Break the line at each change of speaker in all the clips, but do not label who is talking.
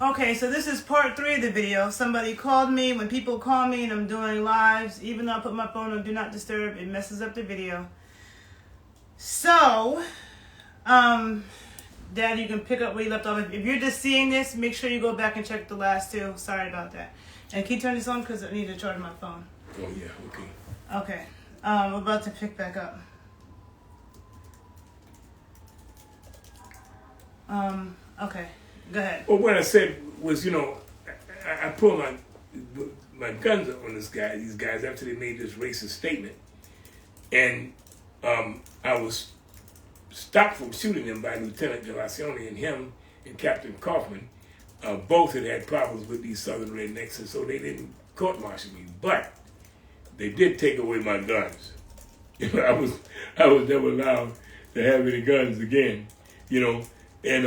Okay, so this is part 3 of the video. Somebody called me. When people call me and I'm doing lives, even though I put my phone on Do Not Disturb, it messes up the video. So, Dad, you can pick up where you left off. If you're just seeing this, make sure you go back and check the last 2. Sorry about that. And can you turn this on? Because I need to charge my phone.
Oh, yeah, okay.
Okay, we're about to pick back up. Okay, go ahead.
Well, what I said was, I pulled my guns up on these guys after they made this racist statement. And I was stopped from shooting them by Lieutenant Delacioni, and him and Captain Kaufman. Both had problems with these Southern rednecks, and so they didn't court-martial me. But they did take away my guns. I was never allowed to have any guns again, And in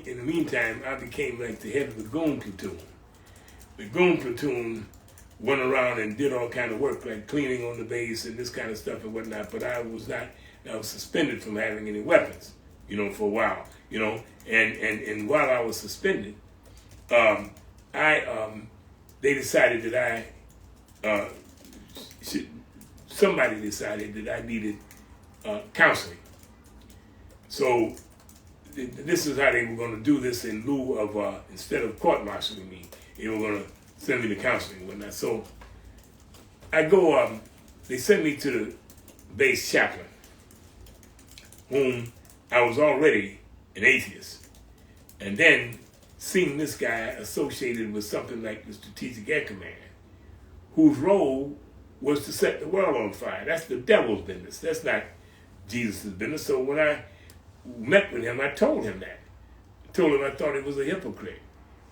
the meantime, I became like the head of the goon platoon. The goon platoon went around and did all kind of work, like cleaning on the base and this kind of stuff and whatnot. But I was suspended from having any weapons, for a while, And while I was suspended, they decided that somebody decided that I needed counseling. So this is how they were going to do this in lieu of, instead of court-martialing me, they were going to send me to counseling and whatnot. So I go, they sent me to the base chaplain, whom I was already an atheist. And then seeing this guy associated with something like the Strategic Air Command, whose role was to set the world on fire. That's the devil's business. That's not Jesus' business. So when I met with him, I told him that. I told him I thought he was a hypocrite,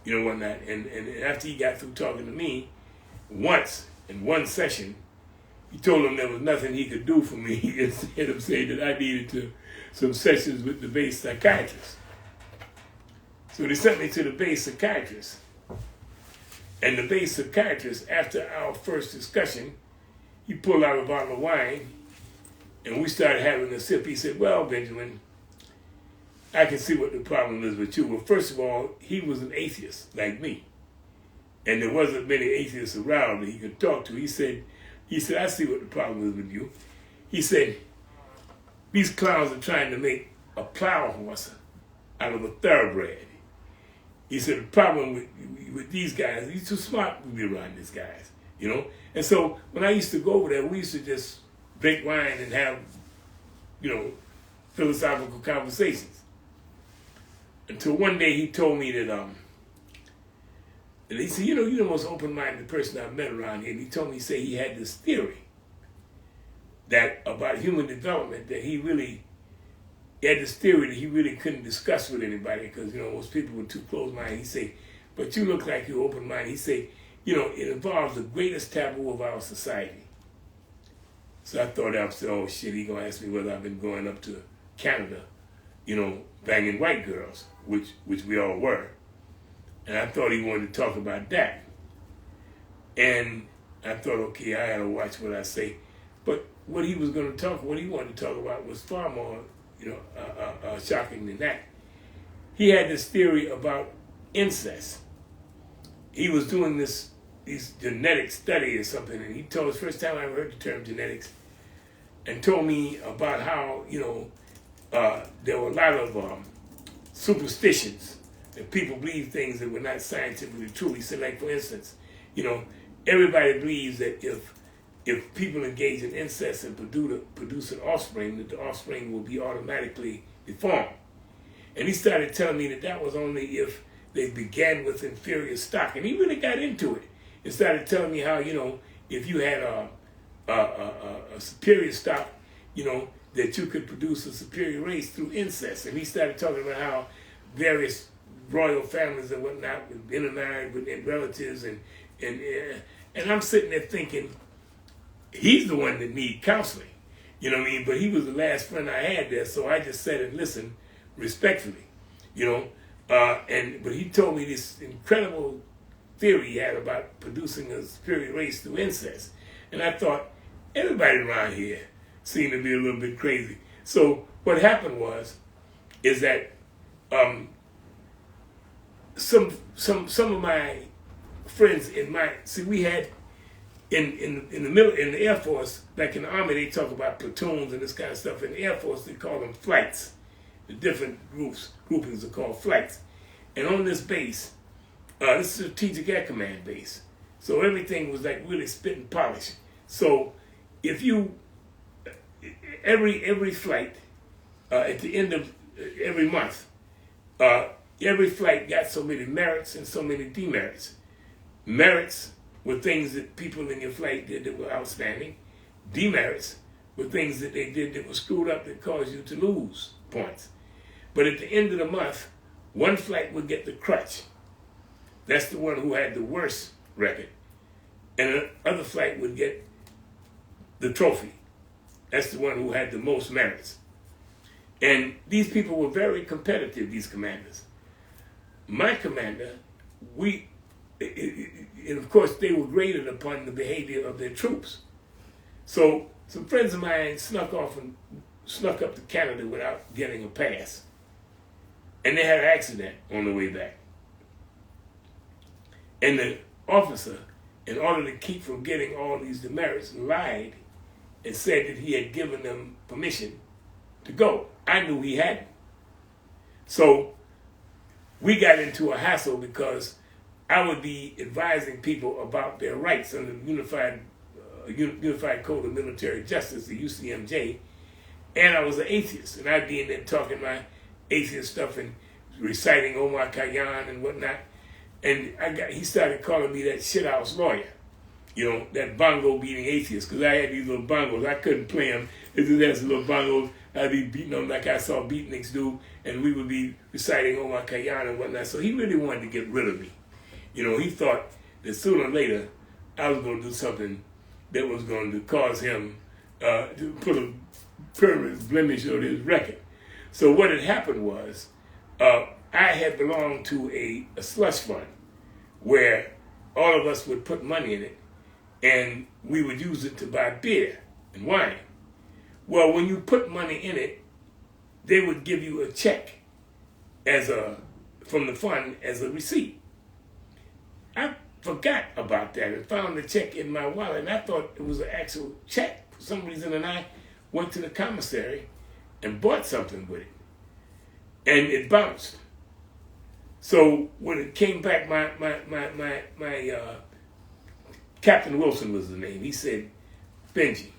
whatnot. And after he got through talking to me, once, in one session, he told him there was nothing he could do for me instead of saying that I needed some sessions with the base psychiatrist. So they sent me to the base psychiatrist. And the base psychiatrist, after our first discussion, he pulled out a bottle of wine, and we started having a sip. He said, "Well, Benjamin, I can see what the problem is with you." Well, first of all, he was an atheist like me, and there wasn't many atheists around that he could talk to. He said, "I see what the problem is with you." He said, "These clowns are trying to make a plow horse out of a thoroughbred." He said, "The problem with these guys, he's too smart to be around these guys, And so when I used to go over there, we used to just drink wine and have, philosophical conversations. Until one day he told me that, and he said, "You're the most open-minded person I've met around here." And he told me, he had this theory that about human development, that he had this theory that he really couldn't discuss with anybody because, most people were too close-minded. He said, "But you look like you're open-minded." He said, "It involves the greatest taboo of our society." So I thought, oh shit, he gonna ask me whether I've been going up to Canada, banging white girls, which we all were. And I thought he wanted to talk about that. And I thought, okay, I gotta watch what I say. But what he wanted to talk about was far more, shocking than that. He had this theory about incest. He was doing these genetic study or something, and he told us, first time I ever heard the term genetics, and told me about how, there were a lot of superstitions, that people believe things that were not scientifically true. He said, like, for instance, everybody believes that if people engage in incest and produce an offspring, that the offspring will be automatically deformed. And he started telling me that was only if they began with inferior stock. And he really got into it. He started telling me how, if you had a superior stock, that you could produce a superior race through incest. And he started talking about how various royal families and whatnot intermarried with relatives. And I'm sitting there thinking, he's the one that needs counseling. But he was the last friend I had there, so I just sat and listened respectfully, But he told me this incredible theory he had about producing a superior race through incest. And I thought, everybody around here seemed to be a little bit crazy. So what happened is that some of my friends we had in the Air Force, back in the Army, they talk about platoons and this kind of stuff. In the Air Force, they call them flights. The different groupings are called flights. And on this base, this is a Strategic Air Command base. So everything was like really spit and polish. So if you, every flight, at the end of every month, every flight got so many merits and so many demerits. Merits were things that people in your flight did that were outstanding. Demerits were things that they did that were screwed up that caused you to lose points. But at the end of the month, one flight would get the crutch. That's the one who had the worst record. And another flight would get the trophy. That's the one who had the most merits. And these people were very competitive, these commanders. My commander, and of course they were graded upon the behavior of their troops. So some friends of mine snuck up to Canada without getting a pass. And they had an accident on the way back. And the officer, in order to keep from getting all these demerits, lied and said that he had given them permission to go. I knew he hadn't. So we got into a hassle because I would be advising people about their rights under the Unified Code of Military Justice, the UCMJ, and I was an atheist, and I'd be in there talking my atheist stuff and reciting Omar Khayyam and whatnot, and he started calling me that shithouse lawyer, that bongo beating atheist, because I had these little bongos. I couldn't play them. It just had some little bongos. I'd be beating them like I saw beatniks do, and we would be reciting Omar Khayyam and whatnot. So he really wanted to get rid of me. He thought that sooner or later I was going to do something that was going to cause him to put a permanent blemish on his record. So what had happened was I had belonged to a slush fund where all of us would put money in it, and we would use it to buy beer and wine. Well, when you put money in it, they would give you a check from the fund as a receipt. I forgot about that and found the check in my wallet, and I thought it was an actual check for some reason, and I went to the commissary and bought something with it, and it bounced. So when it came back, my Captain Wilson was the name. He said, "Benji,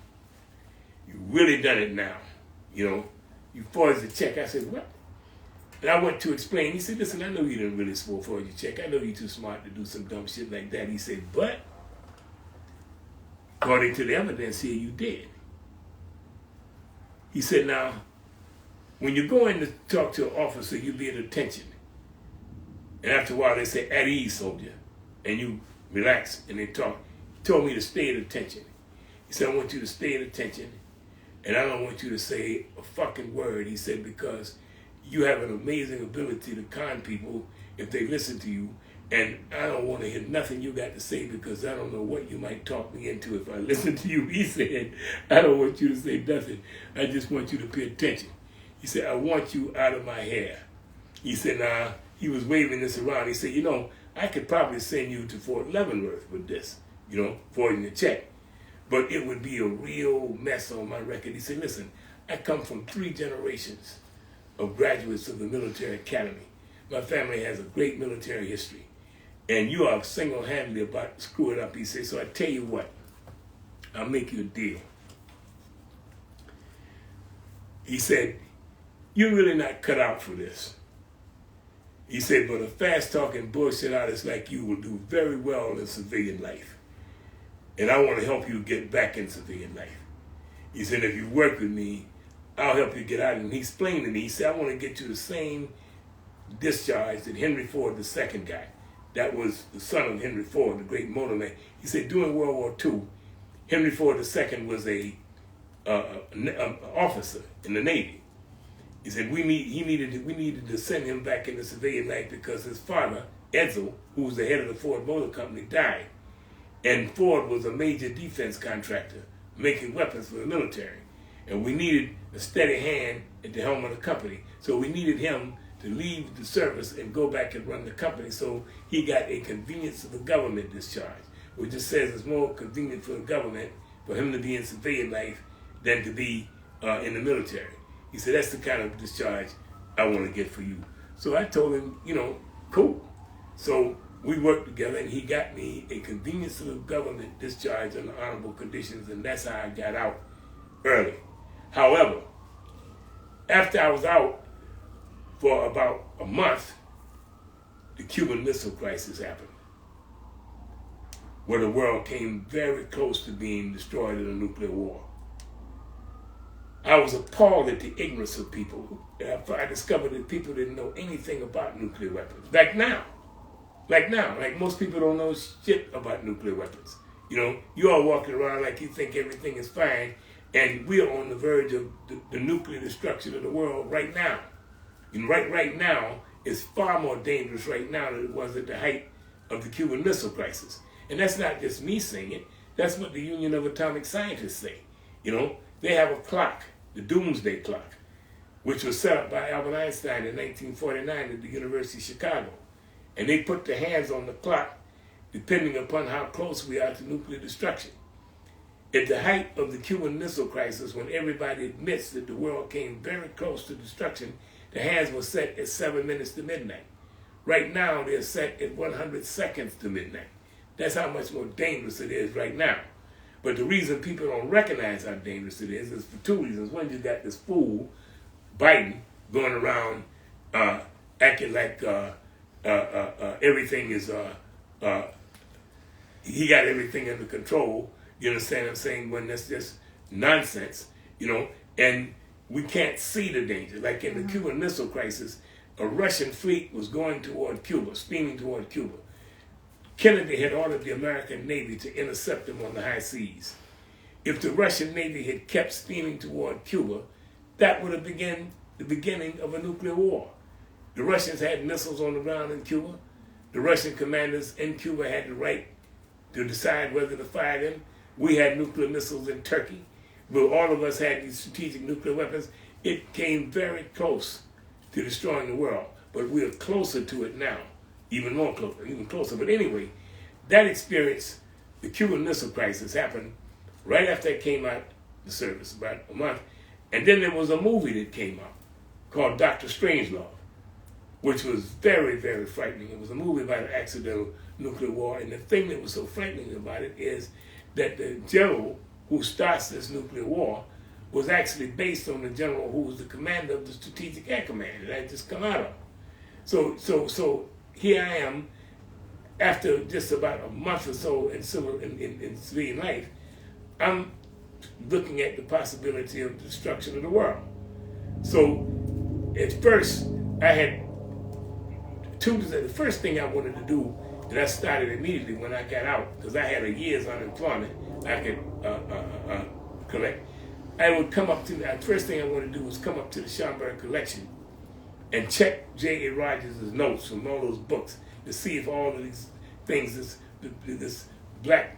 you really done it now. You forged the check." I said, "What?" And I went to explain. He said, "Listen, I know you didn't really forge your check. I know you're too smart to do some dumb shit like that." He said, "But according to the evidence here, you did." He said, "Now, when you go in to talk to an officer, you be at attention. And after a while, they say, 'At ease, soldier.' And you relax and they talk." He told me to stay at attention. He said, "I want you to stay at attention. And I don't want you to say a fucking word." He said, "Because you have an amazing ability to con people if they listen to you. And I don't want to hear nothing you got to say because I don't know what you might talk me into if I listen to you." He said, "I don't want you to say nothing. I just want you to pay attention." He said, "I want you out of my hair." He said, he was waving this around. He said, "I could probably send you to Fort Leavenworth with this, forging the check. But it would be a real mess on my record." He said, "Listen, I come from 3 generations of graduates of the military academy. My family has a great military history. And you are single-handedly about to screw it up." He said, "So I tell you what, I'll make you a deal." He said, "You're really not cut out for this." He said, "But a fast-talking bullshit artist like you will do very well in civilian life. And I want to help you get back in civilian life." He said, "If you work with me, I'll help you get out." And he explained to me, he said, "I want to get you the same discharge that Henry Ford II got." That was the son of Henry Ford, the great motorman. He said during World War II, Henry Ford II was an officer in the Navy. He said we needed to send him back into civilian life because his father, Edsel, who was the head of the Ford Motor Company, died. And Ford was a major defense contractor making weapons for the military. And we needed a steady hand at the helm of the company. So we needed him to leave the service and go back and run the company. So he got a convenience of the government discharge, which just says it's more convenient for the government for him to be in civilian life than to be in the military. He said, that's the kind of discharge I want to get for you. So I told him, cool. So we worked together, and he got me a convenience of the government discharge under honorable conditions, and that's how I got out early. However, after I was out for about a month, the Cuban Missile Crisis happened, where the world came very close to being destroyed in a nuclear war. I was appalled at the ignorance of people. I discovered that people didn't know anything about nuclear weapons. Like most people don't know shit about nuclear weapons. You all walking around like you think everything is fine, and we are on the verge of the nuclear destruction of the world right now. And right now, it's far more dangerous right now than it was at the height of the Cuban Missile Crisis. And that's not just me saying it. That's what the Union of Atomic Scientists say. They have a clock, the Doomsday Clock, which was set up by Albert Einstein in 1949 at the University of Chicago. And they put their hands on the clock depending upon how close we are to nuclear destruction. At the height of the Cuban Missile Crisis, when everybody admits that the world came very close to destruction, the hands were set at 7 minutes to midnight. Right now, they're set at 100 seconds to midnight. That's how much more dangerous it is right now. But the reason people don't recognize how dangerous it is for two reasons. One, you got this fool, Biden, going around acting like everything is, he got everything under control. You understand what I'm saying? When that's just nonsense, and we can't see the danger. Like in the Cuban Missile Crisis, a Russian fleet was going toward Cuba, steaming toward Cuba. Kennedy had ordered the American Navy to intercept them on the high seas. If the Russian Navy had kept steaming toward Cuba, that would have begun the beginning of a nuclear war. The Russians had missiles on the ground in Cuba. The Russian commanders in Cuba had the right to decide whether to fire them. We had nuclear missiles in Turkey. But all of us had these strategic nuclear weapons. It came very close to destroying the world. But we are closer to it now. Even closer. But anyway, that experience, the Cuban Missile Crisis, happened right after I came out the service, about a month. And then there was a movie that came out called Dr. Strangelove, which was very, very frightening. It was a movie about an accidental nuclear war. And the thing that was so frightening about it is that the general who starts this nuclear war was actually based on the general who was the commander of the Strategic Air Command that I had just come out of. So here I am, after just about a month or so in civilian life, I'm looking at the possibility of destruction of the world. So at first, I had the first thing I wanted to do, and I started immediately when I got out, because I had a year's unemployment I could collect. I would come up to, the first thing I wanted to do was come up to the Schomburg collection and check J.A. Rogers' notes from all those books to see if all of these things, this black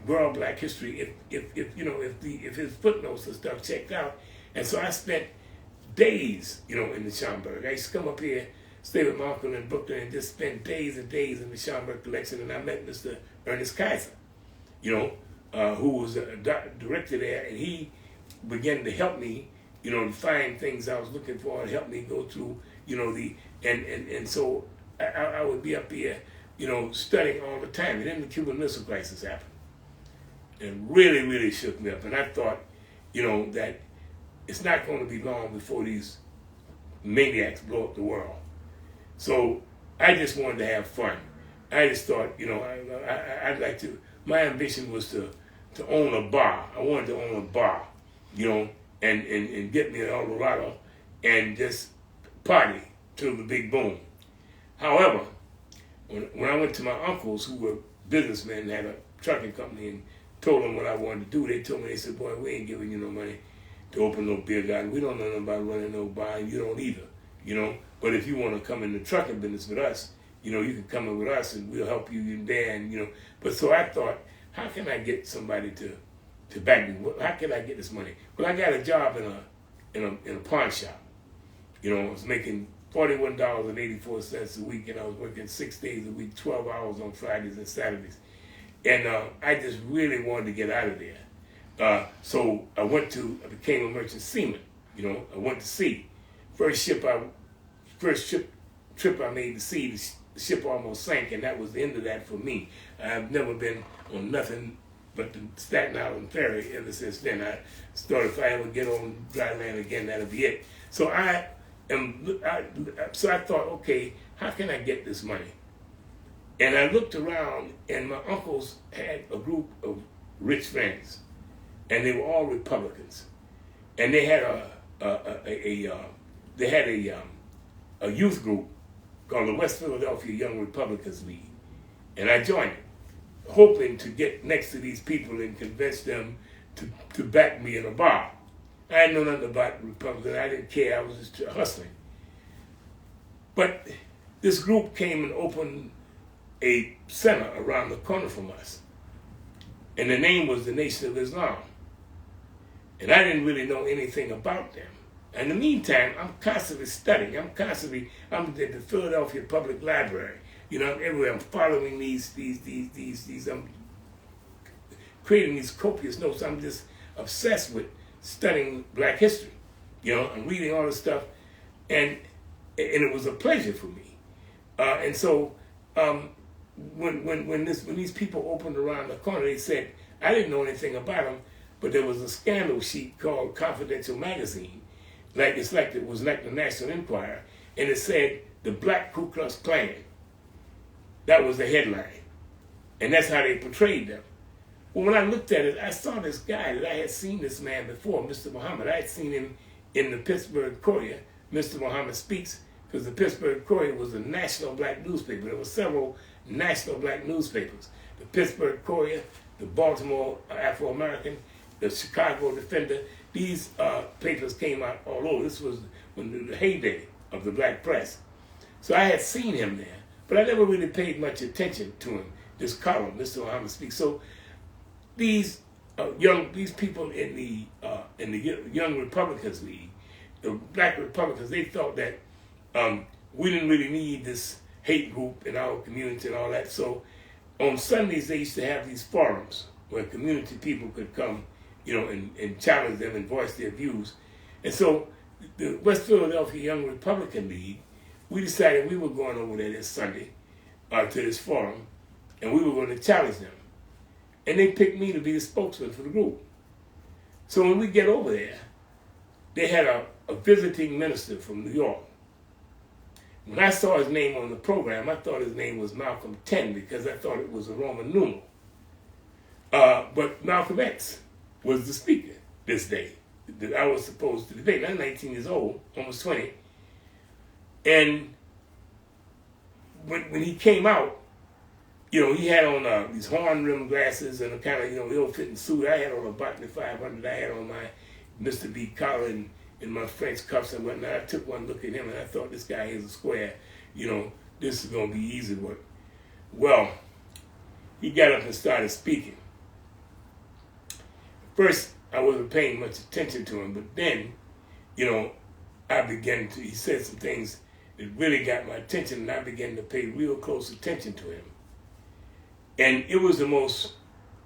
history, if his footnotes and stuff checked out. And so I spent days, in the Schomburg. I used to come up here, stay with my uncle in Brooklyn, and just spend days and days in the Schomburg collection. And I met Mr. Ernest Kaiser, who was a director there, and he began to help me, to find things I was looking for and help me go through, and so I would be up here, studying all the time. And then the Cuban Missile Crisis happened. And really, really shook me up. And I thought, that it's not going to be long before these maniacs blow up the world. So I just wanted to have fun. I just thought, I'd like to, my ambition was to own a bar. I wanted to own a bar, and get me an Eldorado and just party till the big boom. However, when I went to my uncles, who were businessmen and had a trucking company, and told them what I wanted to do, they told me, they said, boy, we ain't giving you no money to open no beer garden. We don't know nothing about running no bar, and you don't either, But if you want to come in the trucking business with us, you can come in with us and we'll help you in there. And, but so I thought, how can I get somebody to back me? How can I get this money? Well, I got a job in a pawn shop. I was making $41.84 a week, and I was working 6 days a week, 12 hours on Fridays and Saturdays. And I just really wanted to get out of there. So I became a merchant seaman. I went to sea. First trip I made to sea, the ship almost sank, and that was the end of that for me. I've never been on nothing but the Staten Island ferry ever since then. I thought if I ever get on dry land again, that'll be it. So I thought, okay, how can I get this money? And I looked around, and my uncles had a group of rich friends, and they were all Republicans, and they had a youth group called the West Philadelphia Young Republicans League, and I joined it, hoping to get next to these people and convince them to back me in a bar. I didn't know nothing about Republicans. I didn't care. I was just hustling. But this group came and opened a center around the corner from us, and the name was the Nation of Islam. And I didn't really know anything about them. In the meantime, I'm constantly studying. I'm at the Philadelphia Public Library. Everywhere. I'm following these. I'm creating these copious notes. I'm just obsessed with studying Black history. I'm reading all this stuff, and it was a pleasure for me. And so when these people opened around the corner, they said, I didn't know anything about them, but there was a scandal sheet called Confidential Magazine. It was like the National Enquirer, and it said the Black Ku Klux Klan. That was the headline, and that's how they portrayed them. Well, when I looked at it, I saw this guy that I had seen this man before, Mr. Muhammad. I had seen him in the Pittsburgh Courier, Mr. Muhammad Speaks, because the Pittsburgh Courier was a national black newspaper. There were several national black newspapers. The Pittsburgh Courier, the Baltimore Afro-American, the Chicago Defender. These papers came out all over. This was when the heyday of the black press. So I had seen him there, but I never really paid much attention to him, this column, Mr. Muhammad Speaks. So these people in the Young Republicans League, the Black Republicans, they thought that we didn't really need this hate group in our community and all that. So on Sundays, they used to have these forums where community people could come, and challenge them and voice their views. And so the West Philadelphia Young Republican League, we decided we were going over there this Sunday to this forum, and we were going to challenge them. And they picked me to be the spokesman for the group. So when we get over there, they had a visiting minister from New York. When I saw his name on the program, I thought his name was Malcolm X because I thought it was a Roman numeral. But Malcolm X was the speaker this day that I was supposed to debate. I'm 19 years old, almost 20. And when he came out, he had on these horn-rimmed glasses and a kind of, ill-fitting suit. I had on a Botany 500. I had on my Mr. B collar and my French cuffs and whatnot. I took one look at him and I thought, this guy is a square. This is going to be easy work. Well, he got up and started speaking. First, I wasn't paying much attention to him, but then, he said some things that really got my attention, and I began to pay real close attention to him. And it was the most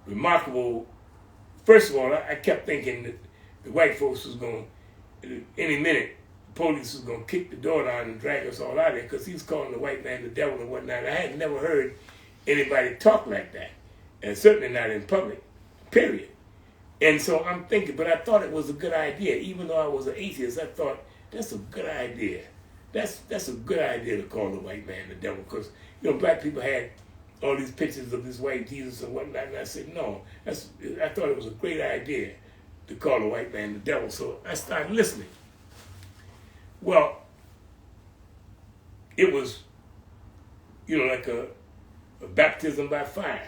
remarkable. First of all, I kept thinking that the white folks was going to, any minute, the police was going to kick the door down and drag us all out of there because he was calling the white man the devil and whatnot. I had never heard anybody talk like that, and certainly not in public, period. And so I'm thinking, but I thought it was a good idea. Even though I was an atheist, I thought, that's a good idea. That's a good idea to call the white man the devil because, black people had all these pictures of this white Jesus and whatnot, and I said, no, I thought it was a great idea to call the white man the devil. So I started listening. Well, it was, like a baptism by fire,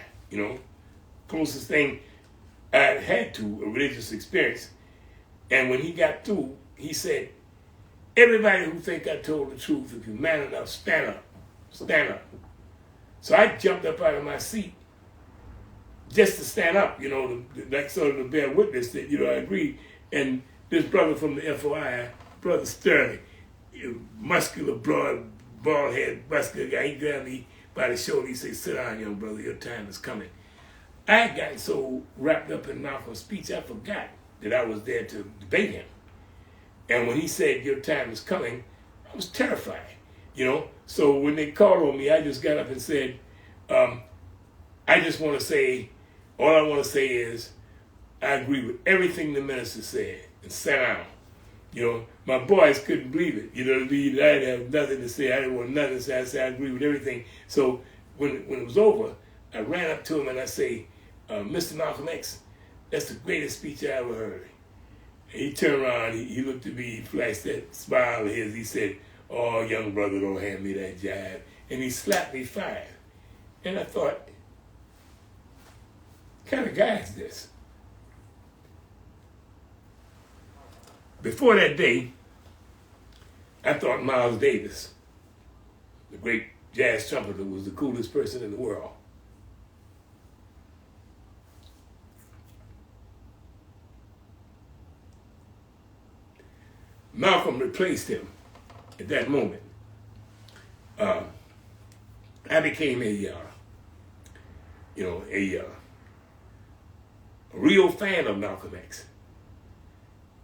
closest thing I had to a religious experience. And when he got through, he said, everybody who think I told the truth, if you're man enough, stand up. Stand up. So I jumped up out of my seat just to stand up, like sort of to bear witness that, I agreed. And this brother from the FOI, Brother Sterling, muscular, broad, bald head, muscular guy. He grabbed me by the shoulder. He said, "Sit down, young brother. Your time is coming." I had gotten so wrapped up in Malcolm's speech, I forgot that I was there to debate him. And when he said, "Your time is coming," I was terrified, you know. So when they called on me, I just got up and said, I just want to say, all I want to say is, I agree with everything the minister said, and sat down. You know, my boys couldn't believe it. You know what I mean? I didn't have nothing to say. I didn't want nothing to say. I said, I agree with everything. So when it was over, I ran up to him and I say, "Mr. Malcolm X, that's the greatest speech I ever heard." And he turned around, he looked at me, he flashed that smile of his. He said, "Oh, young brother, don't hand me that jive." And he slapped me 5. And I thought, what kind of guy is this? Before that day, I thought Miles Davis, the great jazz trumpeter, was the coolest person in the world. Malcolm replaced him at that moment. I became a real fan of Malcolm X.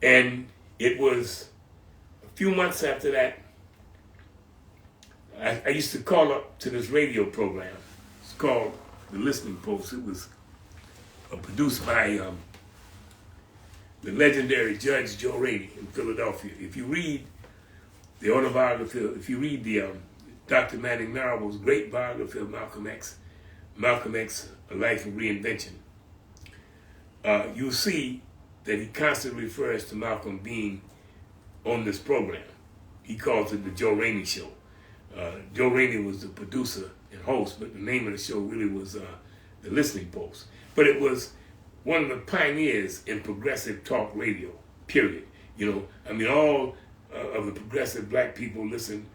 And it was a few months after that, I used to call up to this radio program. It's called The Listening Post. It was produced by the legendary Judge Joe Rainey in Philadelphia. If you read the autobiography, if you read the Dr. Manning Marable's great biography of Malcolm X, A Life of Reinvention, you'll see that he constantly refers to Malcolm being on this program. He calls it the Joe Rainey Show. Joe Rainey was the producer and host, but the name of the show really was The Listening Post. But it was one of the pioneers in progressive talk radio, period. You know, I mean, all of the progressive black people listen,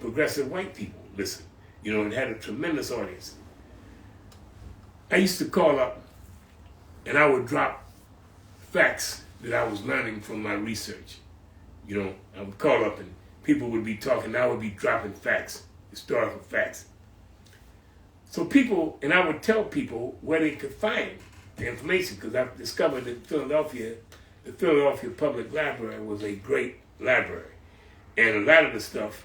progressive white people listen, you know, and had a tremendous audience. I used to call up and I would drop facts that I was learning from my research. You know, I would call up and people would be talking, I would be dropping facts, historical facts. So people, and I would tell people where they could find the information, because I've discovered that the Philadelphia Public Library was a great library. And a lot of the stuff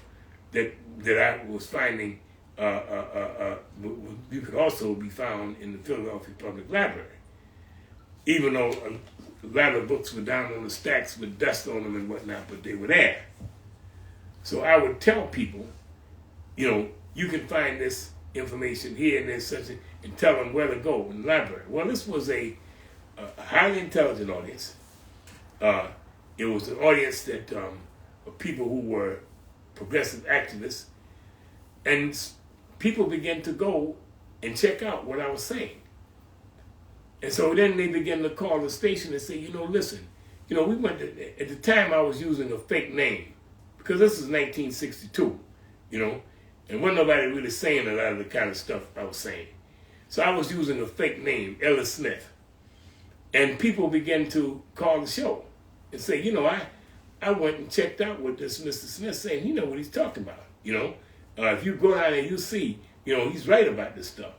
that I was finding, you could also be found in the Philadelphia Public Library. Even though a lot of books were down on the stacks with dust on them and whatnot, but they were there. So I would tell people, you know, you can find this information here and there's such and tell them where to go in the library. Well, this was a highly intelligent audience. It was an audience that of people who were progressive activists, and people began to go and check out what I was saying. And so then they began to call the station and say, you know, listen, you know, we went to, at the time I was using a fake name, because this is 1962, you know, and wasn't nobody really saying a lot of the kind of stuff I was saying. So I was using a fake name, Ellis Smith. And people began to call the show and say, you know, I went and checked out what this Mr. Smith saying. He know what he's talking about, you know. If you go down there, you see, you know, he's right about this stuff.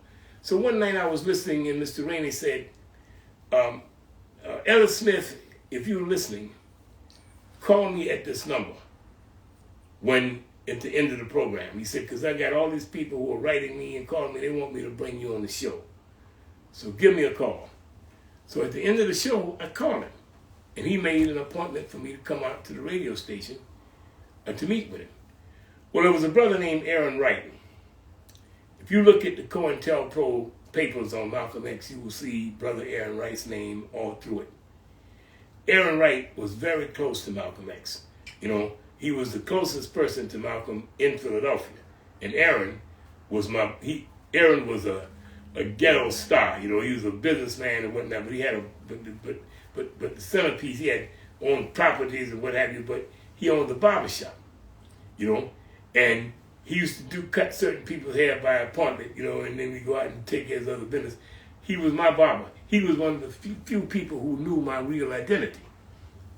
So one night I was listening and Mr. Rainey said, Ellis Smith, if you're listening, call me at this number when at the end of the program. He said, because I got all these people who are writing me and calling me, they want me to bring you on the show. So give me a call. So at the end of the show, I called him. And he made an appointment for me to come out to the radio station to meet with him. Well, there was a brother named Aaron Wright. If you look at the COINTELPRO papers on Malcolm X, you will see Brother Aaron Wright's name all through it. Aaron Wright was very close to Malcolm X. You know, he was the closest person to Malcolm in Philadelphia. And Aaron was a ghetto star. You know, he was a businessman and whatnot, but he had but the centerpiece, he had owned properties and what have you, but he owned the barbershop, you know, and he used to cut certain people's hair by appointment, you know, and then we go out and take care of his other business. He was my barber. He was one of the few people who knew my real identity,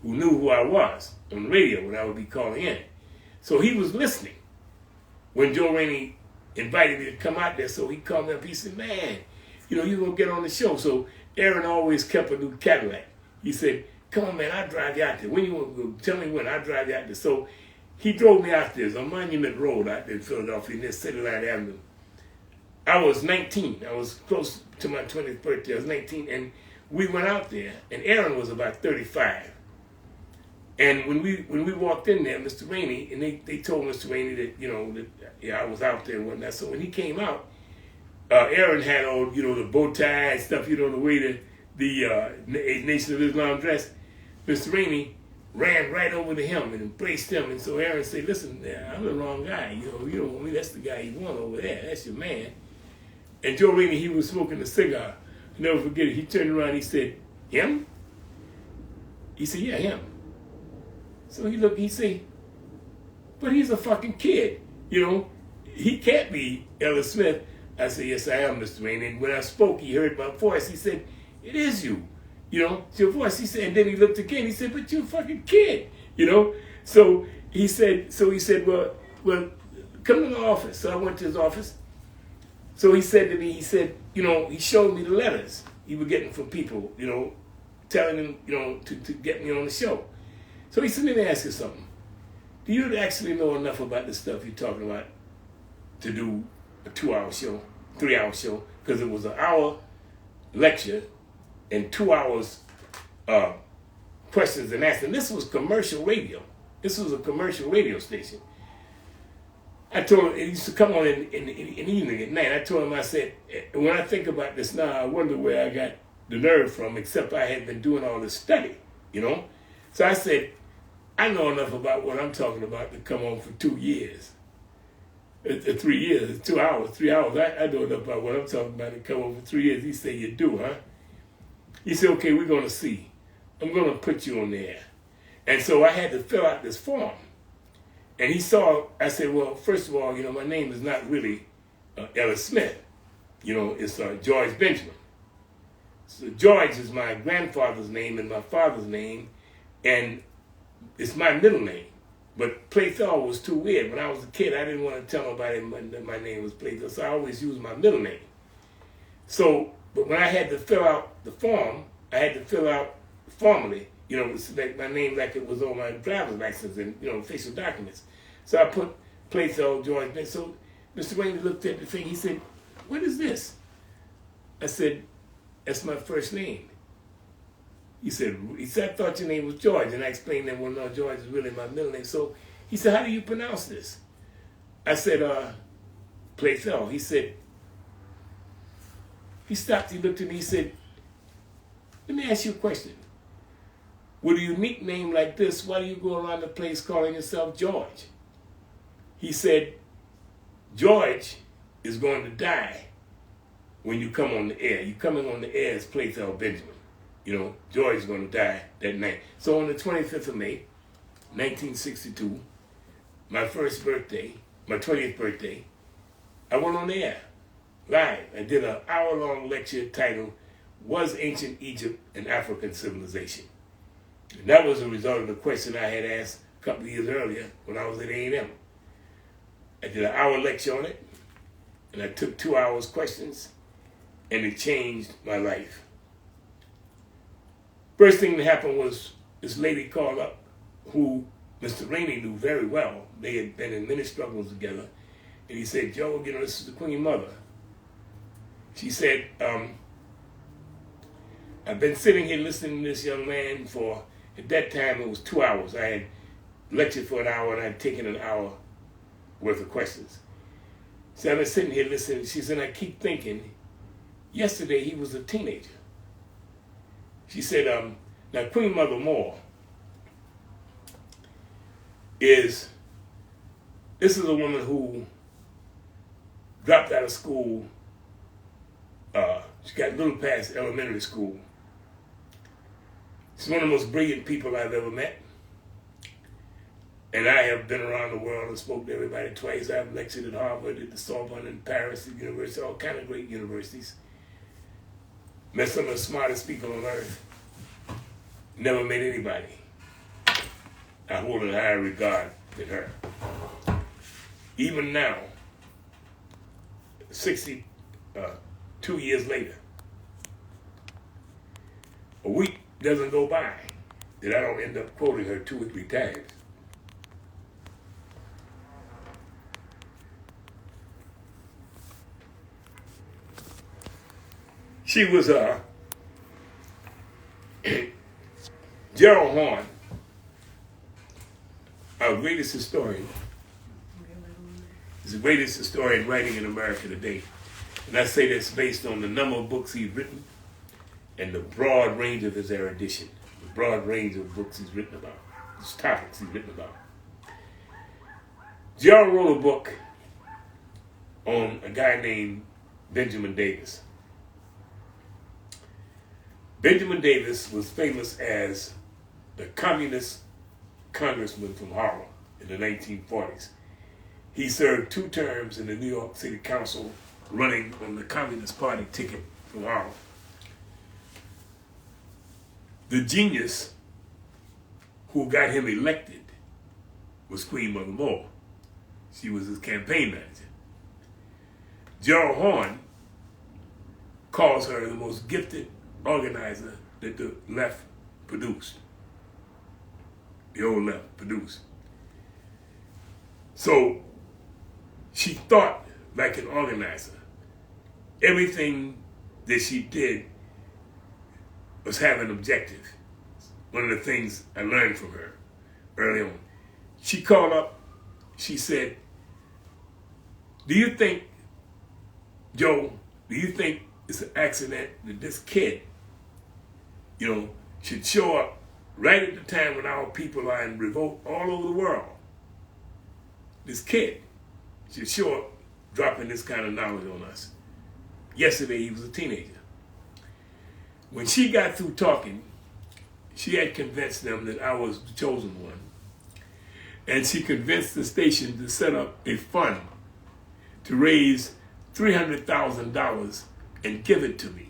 who knew who I was on the radio when I would be calling in. So he was listening when Joe Rainey invited me to come out there. So he called me up. He said, man, you know, you're going to get on the show. So Aaron always kept a new Cadillac. He said, come on, man, I'll drive you out there. When you want to go, tell me when, I'll drive you out there. So he drove me out there. It's on Monument Road out there in Philadelphia, near City Line Avenue. I was 19. I was close to my 20th birthday. I was 19. And we went out there, and Aaron was about 35. And when we walked in there, Mr. Rainey, and they told Mr. Rainey that, you know, that yeah, I was out there and whatnot. So when he came out, Aaron had all, you know, the bow tie and stuff, you know, the way the Nation of Islam dressed. Mr. Rainey ran right over to him and embraced him. And so Aaron said, listen, I'm the wrong guy. You know, you don't want me. That's the guy you want over there. That's your man. And Joe Rainey, he was smoking a cigar. I'll never forget it. He turned around and he said, him? He said, yeah, him. So he looked, he said, but he's a fucking kid. You know, he can't be Ellis Smith. I said, yes, I am, Mr. Rainey. And when I spoke, he heard my voice. He said, it is you. You know, it's your voice. He said, and then he looked again. He said, but you're a fucking kid. You know? So he said, well, come to the office. So I went to his office. So he said to me, he said, you know, he showed me the letters he was getting from people, you know, telling them, you know, to get me on the show. So he said, let me ask you something. Do you actually know enough about the stuff you're talking about to do a 2-hour show, 3-hour show? Because it was an hour lecture and 2 hours questions and answers. And this was commercial radio. This was a commercial radio station. I told him, it used to come on in the evening at night. I told him, I said, when I think about this now, I wonder where I got the nerve from, except I had been doing all this study, you know? So I said, I know enough about what I'm talking about to come on for 2 years. 3 years, 2 hours, 3 hours. I know enough about what I'm talking about to come on for 3 years. He said, you do, huh? He said, okay, we're going to see. I'm going to put you on the air. And so I had to fill out this form. And he saw, I said, well, first of all, you know, my name is not really Ellis Smith. You know, it's George Benjamin. So George is my grandfather's name and my father's name, and it's my middle name. But Playthal was too weird. When I was a kid, I didn't want to tell nobody that my name was Playthal, so I always used my middle name. So, but when I had to fill out the form, I had to fill out formally, you know, select my name like it was on my driver's license and, you know, official documents. So I put Playthal George Benjamin. So Mr. Rainey looked at the thing. He said, what is this? I said, that's my first name. He said, I thought your name was George. And I explained that, well, no, George is really my middle name. So he said, how do you pronounce this? I said, Playthal. He said, he stopped, he looked at me, he said, let me ask you a question. With a unique name like this, why do you go around the place calling yourself George? He said, George is going to die when you come on the air. You're coming on the air as Playthal Benjamin. You know, George is going to die that night. So on the 25th of May, 1962, my first birthday, my 20th birthday, I went on the air, live. I did an hour-long lecture titled, Was Ancient Egypt an African Civilization? And that was a result of the question I had asked a couple of years earlier when I was at A&M. I did an hour lecture on it, and I took 2 hours questions, and it changed my life. First thing that happened was this lady called up who Mr. Rainey knew very well. They had been in many struggles together. And he said, Joe, you know, this is the Queen Mother. She said, I've been sitting here listening to this young man for, at that time it was 2 hours. I had lectured for an hour and I had taken an hour worth of questions. So I've been sitting here listening. She said, I keep thinking, yesterday he was a teenager. She said, now Queen Mother Moore this is a woman who dropped out of school. She got a little past elementary school. She's one of the most brilliant people I've ever met. And I have been around the world and spoke to everybody twice. I've lectured at Harvard, at the Sorbonne in Paris, at university, all kind of great universities. Met some of the smartest people on earth. Never met anybody I hold in high regard than her. Even now, 62 years later, a week doesn't go by that I don't end up quoting her 2 or 3 times. She was Gerald Horne, our greatest historian, is the greatest historian writing in America today. And I say that's based on the number of books he's written and the broad range of his erudition, the broad range of books he's written about, his topics he's written about. Gerald wrote a book on a guy named Benjamin Davis. Benjamin Davis was famous as the communist congressman from Harlem in the 1940s. He served 2 terms in the New York City Council running on the Communist Party ticket from Harlem. The genius who got him elected was Queen Mother Moore. She was his campaign manager. Gerald Horne calls her the most gifted organizer that the left produced. The old left produced. So she thought like an organizer. Everything that she did was have an objective. One of the things I learned from her early on. She called up, she said, do you think, Joe, do you think it's an accident that this kid, should show up right at the time when our people are in revolt all over the world? This kid should show up dropping this kind of knowledge on us. Yesterday, he was a teenager. When she got through talking, she had convinced them that I was the chosen one. And she convinced the station to set up a fund to raise $300,000 and give it to me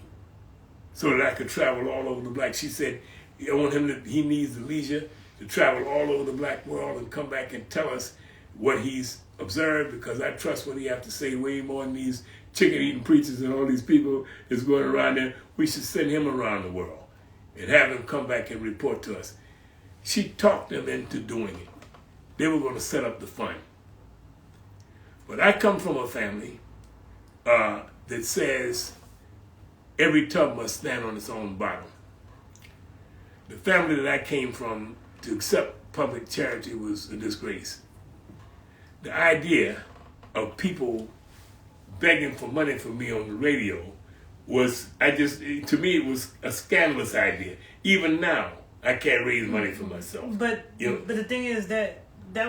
so that I could travel all over the black. She said, I want him he needs the leisure to travel all over the black world and come back and tell us what he's observed, because I trust what he have to say way more than these chicken-eating preachers and all these people is going around there. We should send him around the world and have him come back and report to us. She talked them into doing it. They were going to set up the fund. But I come from a family that says every tub must stand on its own bottom. The family that I came from, to accept public charity was a disgrace. The idea of people begging for money from me on the radio was, to me, it was a scandalous idea. Even now, I can't raise money for myself.
But the thing is that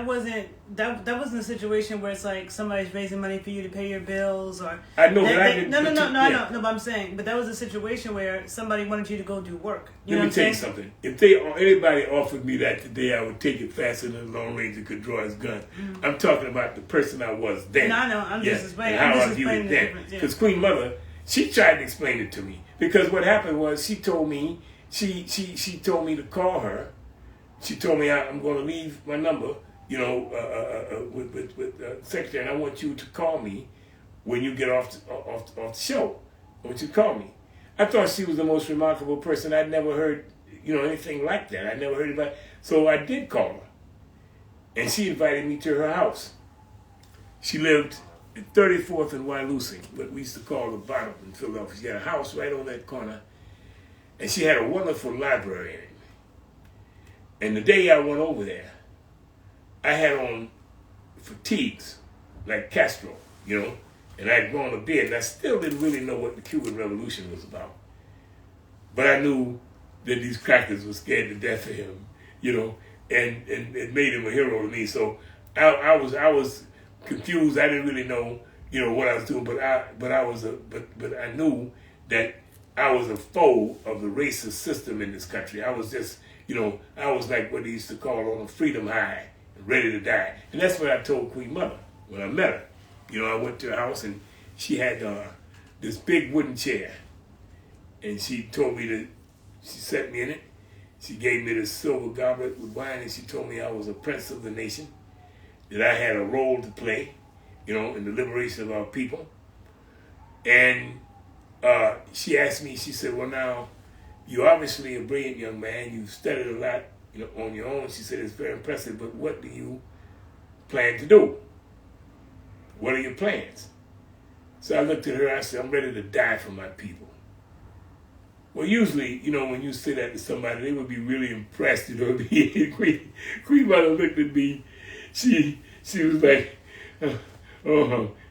wasn't a situation where it's like somebody's raising money for you to pay your bills, or
I know that I didn't.
No. But I'm saying, but that was a situation where somebody wanted you to go do work.
Let me tell you something. If anybody offered me that today, I would take it faster than a Lone Ranger could draw his gun. Mm-hmm. I'm talking about the person I was then.
No, I know. I'm just explaining.
And how I viewed it then. Because Queen Mother, she tried to explain it to me. Because what happened was, she told me she told me to call her. She told me I'm going to leave my number, with secretary, and I want you to call me when you get off the show. I want you to call me. I thought she was the most remarkable person. I'd never heard, anything like that. I never heard about it. So I did call her. And she invited me to her house. She lived at 34th and Wyalusing, what we used to call the bottom in Philadelphia. She had a house right on that corner. And she had a wonderful library in it. And the day I went over there, I had on fatigues, like Castro, and I'd grown a beard, and I still didn't really know what the Cuban Revolution was about. But I knew that these crackers were scared to death of him, and it made him a hero to me. So I was confused. I didn't really know, what I was doing, but I knew that I was a foe of the racist system in this country. I was just, I was like what they used to call on a freedom high, ready to die. And that's what I told Queen Mother when I met her. I went to her house, and she had this big wooden chair. And she told me she set me in it. She gave me this silver goblet with wine, and she told me I was a prince of the nation. that I had a role to play, in the liberation of our people. And she asked me, she said, well, now, you're obviously a brilliant young man. You've studied a lot, on your own. She said, it's very impressive, but what do you plan to do? What are your plans? So I looked at her, I said, I'm ready to die for my people. Well, usually, when you say that to somebody, they would be really impressed, Queen Mother looked at me. She was like,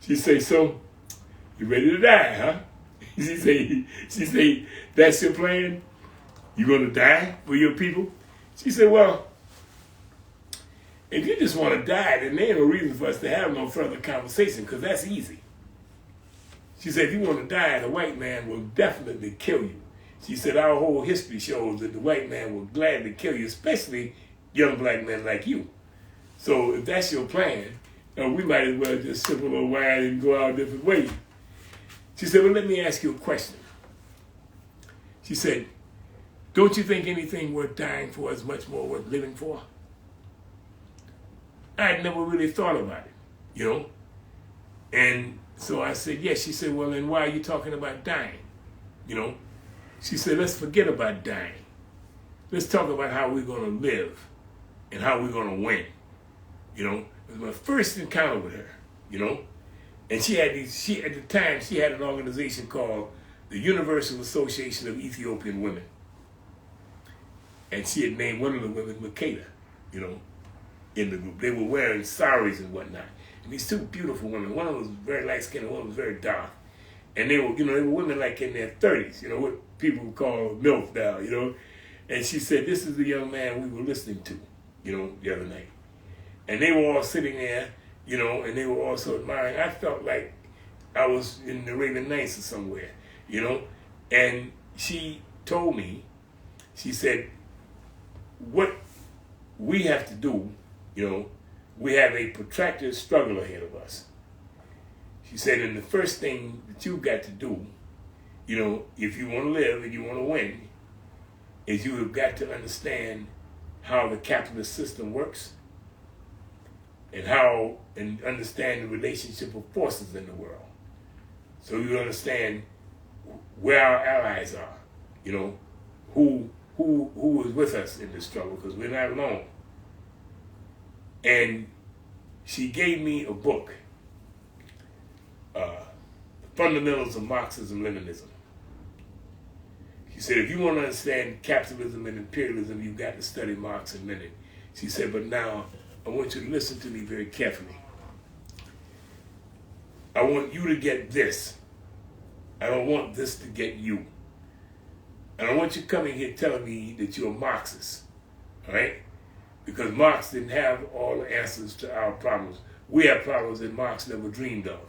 she say, so, you ready to die, huh? She say, that's your plan? You gonna die for your people? She said, well, if you just want to die, then there ain't no reason for us to have no further conversation, because that's easy. She said, if you want to die, the white man will definitely kill you. She said, our whole history shows that the white man will gladly kill you, especially young black men like you. So if that's your plan, we might as well just sip a little wine and go our different ways. She said, well, let me ask you a question. She said, don't you think anything worth dying for is much more worth living for? I had never really thought about it, And so I said, yes. She said, well, then why are you talking about dying? She said, let's forget about dying. Let's talk about how we're going to live and how we're going to win. It was my first encounter with her, And she had at the time, she had an organization called the Universal Association of Ethiopian Women. And she had named one of the women Makeda, in the group. They were wearing saris and whatnot. And these two beautiful women, one of them was very light-skinned and one was very dark. And they were, they were women like in their 30s, what people would call MILF now, And she said, this is the young man we were listening to, the other night. And they were all sitting there, and they were also admiring. I felt like I was in the Arabian Nights or somewhere, And she told me, she said, what we have to do, we have a protracted struggle ahead of us. She said, and the first thing that you've got to do, if you want to live and you want to win, is you have got to understand how the capitalist system works and understand the relationship of forces in the world. So you understand where our allies are, who is with us in this struggle, because we're not alone. And she gave me a book, Fundamentals of Marxism-Leninism. She said, if you want to understand capitalism and imperialism, you've got to study Marx and Lenin. She said, but now I want you to listen to me very carefully. I want you to get this. I don't want this to get you. And I want you coming here telling me that you're a Marxist, all right? Because Marx didn't have all the answers to our problems. We have problems that Marx never dreamed of.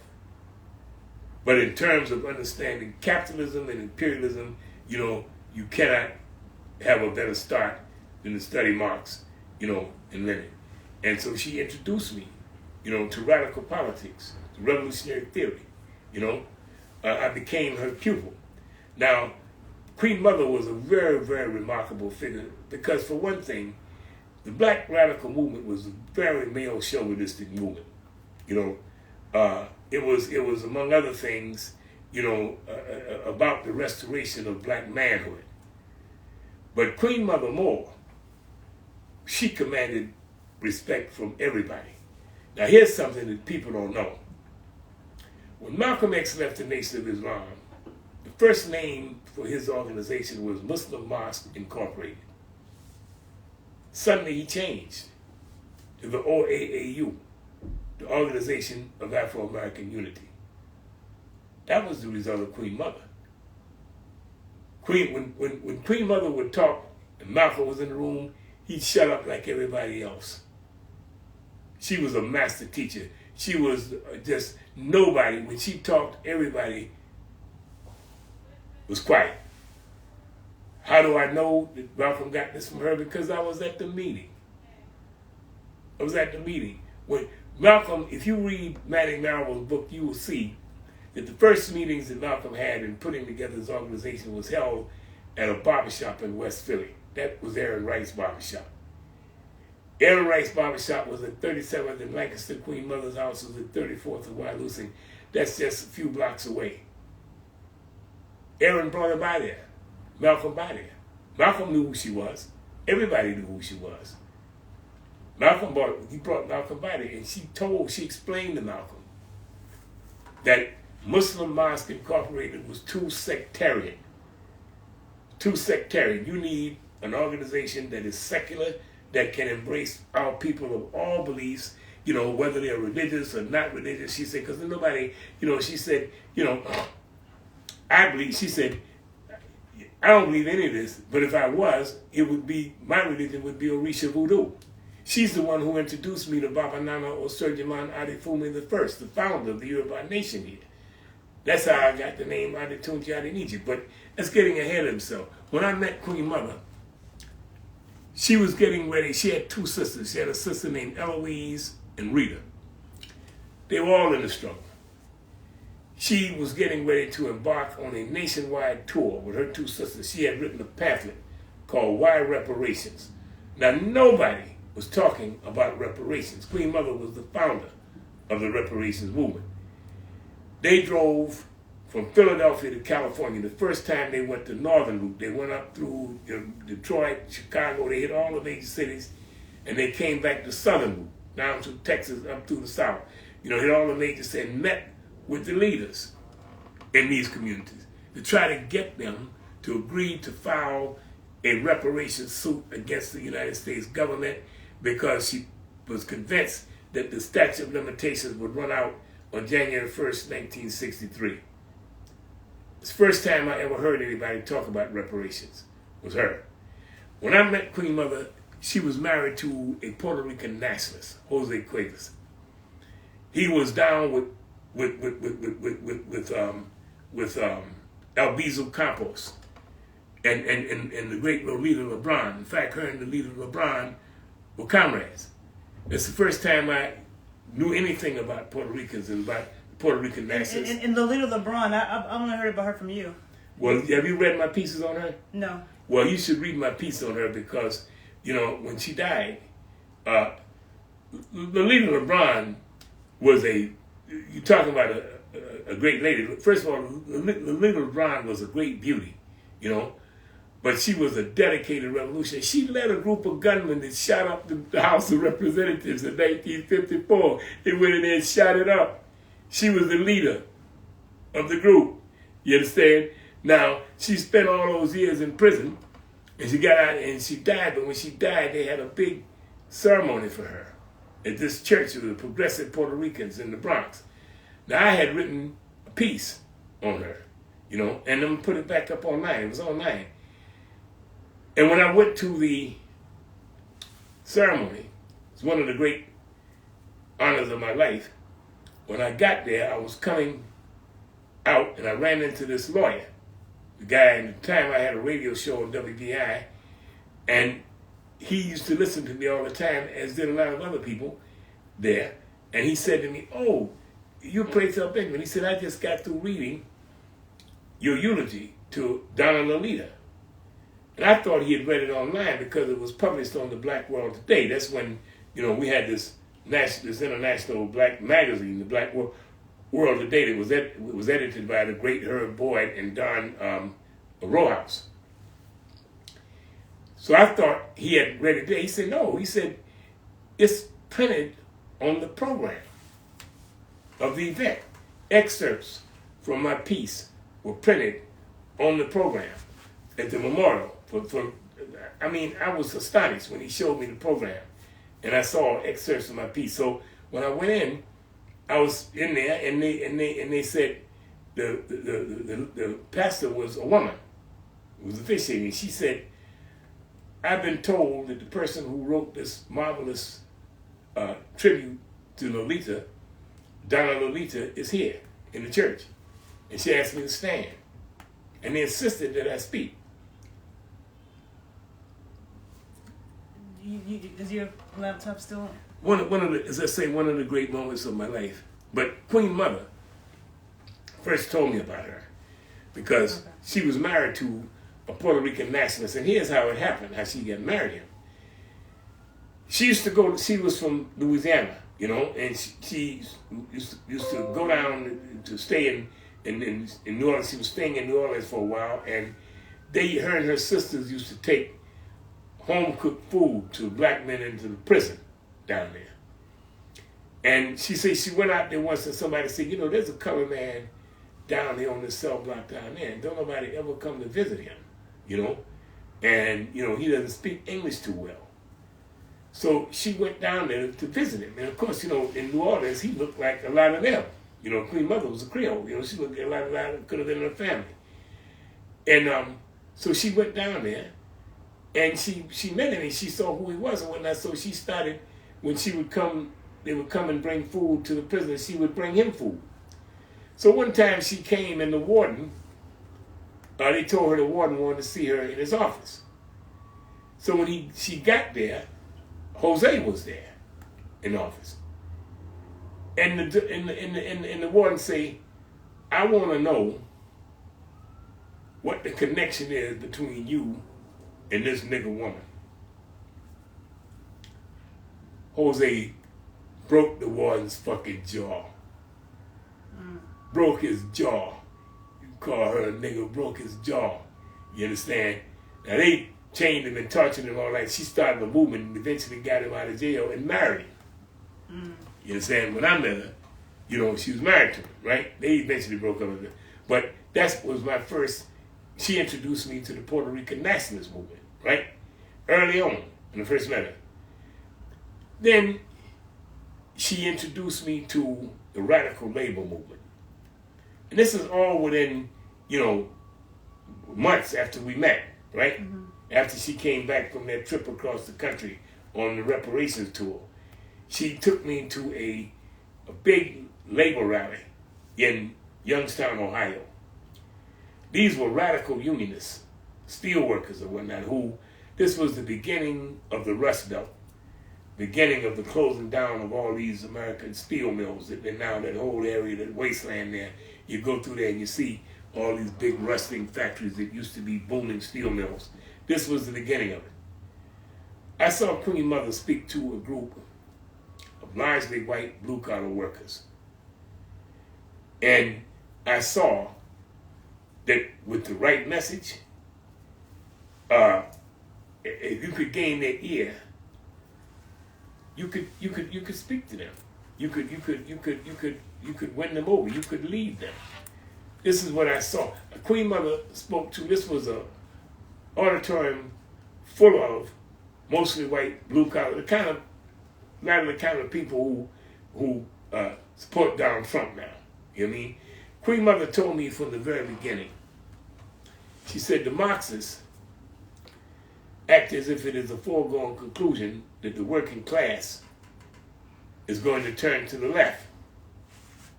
But in terms of understanding capitalism and imperialism, you cannot have a better start than to study Marx, and Lenin. And so she introduced me, to radical politics, to revolutionary theory, I became her pupil. Now, Queen Mother was a very, very remarkable figure because, for one thing, the Black radical movement was a very male chauvinistic movement. It was among other things, about the restoration of black manhood. But Queen Mother Moore, she commanded respect from everybody. Now here's something that people don't know. When Malcolm X left the Nation of Islam, the first name for his organization was Muslim Mosque Incorporated. Suddenly he changed to the OAAU, the Organization of Afro-American Unity. That was the result of Queen Mother. When Queen Mother would talk and Malcolm was in the room, he'd shut up like everybody else. She was a master teacher. She was just nobody. When she talked, everybody was quiet. How do I know that Malcolm got this from her? Because I was at the meeting. I was at the meeting. When Malcolm, if you read Manning Marable's book, you will see that the first meetings that Malcolm had in putting together his organization was held at a barbershop in West Philly. That was Aaron Wright's barbershop. Aaron Wright's barbershop was at 37th and Lancaster. Queen Mother's house was at 34th and Wyalusing. That's just a few blocks away. Aaron brought her by there. Malcolm by there. Malcolm knew who she was. Everybody knew who she was. He brought Malcolm by there, and she explained to Malcolm that Muslim Mosque Incorporated was too sectarian. Too sectarian. You need an organization that is secular, that can embrace our people of all beliefs, whether they're religious or not religious. She said, because nobody, she said, she said, I don't believe any of this, but if I was, my religion would be Orisha Voodoo. She's the one who introduced me to Baba Nana Osurjaman Adefumi I, the founder of the Yoruba nation here. That's how I got the name Adetunji Adeniji. But that's getting ahead of himself. When I met Queen Mother, she was getting ready. She had two sisters. She had a sister named Eloise and Rita. They were all in the struggle. She was getting ready to embark on a nationwide tour with her two sisters. She had written a pamphlet called Why Reparations. Now, nobody was talking about reparations. Queen Mother was the founder of the reparations movement. They drove from Philadelphia to California. The first time they went the northern route, they went up through Detroit, Chicago, they hit all the major cities, and they came back the southern route, down to Texas, up through the south. Hit all the major cities and met with the leaders in these communities to try to get them to agree to file a reparations suit against the United States government, because she was convinced that the statute of limitations would run out on January 1st, 1963. It's the first time I ever heard anybody talk about reparations, was her. When I met Queen Mother, she was married to a Puerto Rican nationalist, Jose Cuevas. He was down with Albizu Campos and the great Lolita LeBron. In fact, her and Lolita LeBron were comrades. It's the first time I knew anything about Puerto Ricans and about Puerto Rican nationalists.
And Lolita LeBron, I only heard about her from you.
Well, have you read my pieces on her?
No.
Well, you should read my piece on her because, when she died, Lolita LeBron was you're talking about a great lady. First of all, Lolita LeBron was a great beauty, but she was a dedicated revolutionary. She led a group of gunmen that shot up the House of Representatives in 1954. They went in there and shot it up. She was the leader of the group. You understand? Now, she spent all those years in prison, and she got out and she died. But when she died, they had a big ceremony for her at this church of the Progressive Puerto Ricans in the Bronx. Now, I had written a piece on her, and then put it back up online. It was online. And when I went to the ceremony, it's one of the great honors of my life. When I got there, I was coming out and I ran into this lawyer. The guy, at the time I had a radio show on WBI, and he used to listen to me all the time, as did a lot of other people there. And he said to me, "Oh, you play South Benjamin." He said, "I just got through reading your eulogy to Donna Lolita." And I thought he had read it online because it was published on the Black World Today. That's when, we had this international black magazine, the Black World Today, that was edited by the great Herb Boyd and Don Rojas. So I thought he had read it there. He said, no. He said, it's printed on the program of the event. Excerpts from my piece were printed on the program at the memorial. I was astonished when he showed me the program, and I saw excerpts of my piece. So when I went in, I was in there, and they said the pastor was a woman, who was officiating. She said, "I've been told that the person who wrote this marvelous tribute to Lolita, Donna Lolita, is here in the church," and she asked me to stand, and they insisted that I speak.
Is your laptop still on?
One of the great moments of my life. But Queen Mother first told me about her because she was married to a Puerto Rican nationalist, and here's how it happened, how she got married him. she used to go. She was from Louisiana, you know, and she used to go down to stay in New Orleans. She was staying in New Orleans for a while, and her and her sisters used to take home cooked food to black men into the prison down there. And she said she went out there once and somebody said, you know, there's a colored man down there on this cell block down there, and don't nobody ever come to visit him, you know, and you know he doesn't speak English too well. So she went down there to visit him. And of course, you know, in New Orleans, he looked like a lot of them. You know, Queen Mother was a Creole. You know, she looked like a lot of could have been in her family. And so she went down there, and she met him, and she saw who he was and whatnot. So she started, when she would come, they would come and bring food to the prisoner, she would bring him food. So one time she came, and the warden, they told her the warden wanted to see her in his office. So when she got there, Jose was there in the office, and the warden say, "I want to know what the connection is between you and this nigga woman." Jose broke the warden's fucking jaw. Broke his jaw. You call her a nigga, broke his jaw. You understand? Now they chained him and tortured him all that. She started a movement and eventually got him out of jail and married him. You understand? When I met her, you know, she was married to him, right? They eventually broke up with her. But that was my first, she introduced me to the Puerto Rican nationalist movement, right? Early on, when I first met her. Then she introduced me to the radical labor movement. And this is all within, you know, months after we met, right? Mm-hmm. After she came back from that trip across the country on the reparations tour, she took me to a big labor rally in Youngstown, Ohio. These were radical unionists, steel workers or whatnot, this was the beginning of the Rust Belt, beginning of the closing down of all these American steel mills that now that whole area, that wasteland there, you go through there and you see all these big rusting factories that used to be booming steel mills. This was the beginning of it. I saw Queen Mother speak to a group of largely white blue-collar workers. And I saw that with the right message, if you could gain their ear, you could speak to them. You could win them over. You could lead them. This is what I saw. Queen Mother spoke to, this was a auditorium full of mostly white, blue collar, a lot of the kind of people who support Donald Trump now. You know what I mean? Queen Mother told me from the very beginning. She said the Marxists act as if it is a foregone conclusion that the working class is going to turn to the left,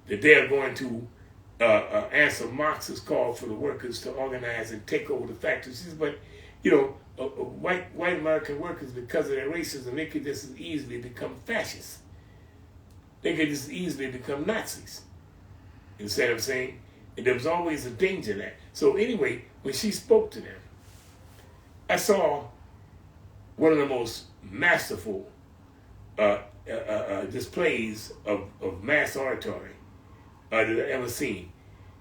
that they are going to answer Marx's call for the workers to organize and take over the factories. She says, but, you know, white American workers, because of their racism, they could just as easily become fascists. They could just easily become Nazis. You understand what I'm saying? And there was always a danger in that. So anyway, when she spoke to them, I saw one of the most masterful displays of mass oratory that I've ever seen.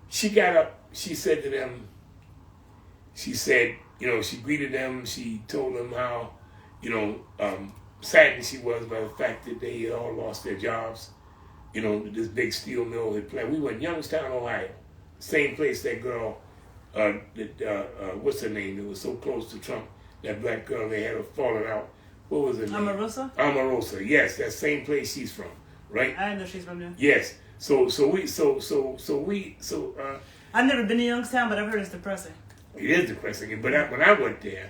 She got up, she said to them, she said, you know, she greeted them, she told them how, you know, saddened she was by the fact that they had all lost their jobs. You know, this big steel mill had planned. We were in Youngstown, Ohio, same place that girl, what's her name, that was so close to Trump, that black girl, they had her falling out. What was her name?
Omarosa?
Omarosa, yes, that same place she's from, right?
I didn't know she's from there.
Yes. So
I've never been to Youngstown, but I've heard it's depressing.
It is depressing. But when I went there,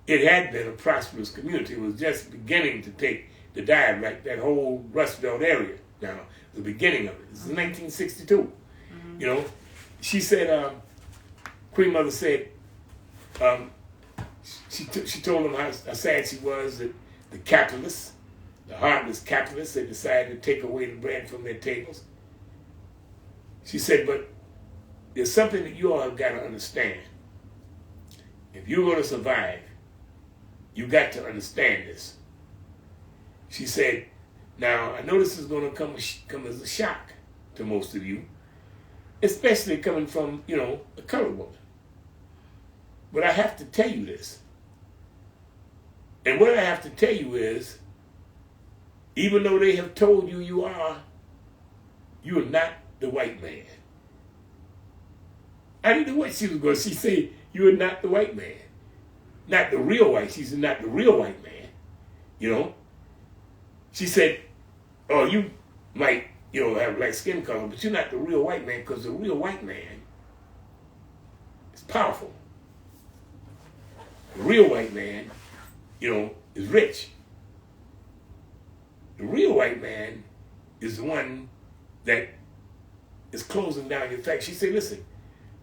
it had been a prosperous community. It was just beginning to take the dive, like that whole Rust Belt area now, the beginning of it. This is 1962. Mm-hmm. You know, she said, Queen Mother said, she told them how sad she was that the capitalists, the heartless capitalists, they decided to take away the bread from their tables. She said, but there's something that you all have got to understand. If you're going to survive, you got to understand this. She said, now, I know this is going to come as a shock to most of you, especially coming from, a colored woman. But I have to tell you this. And what I have to tell you is, even though they have told you you are not the white man. I didn't know what she was going to say. She said, you are not the white man. Not the real white. She said, not the real white man. She said, oh, you might, have light skin color, but you're not the real white man, because the real white man is powerful. The real white man, is rich. The real white man is the one that is closing down your factory. She said, listen,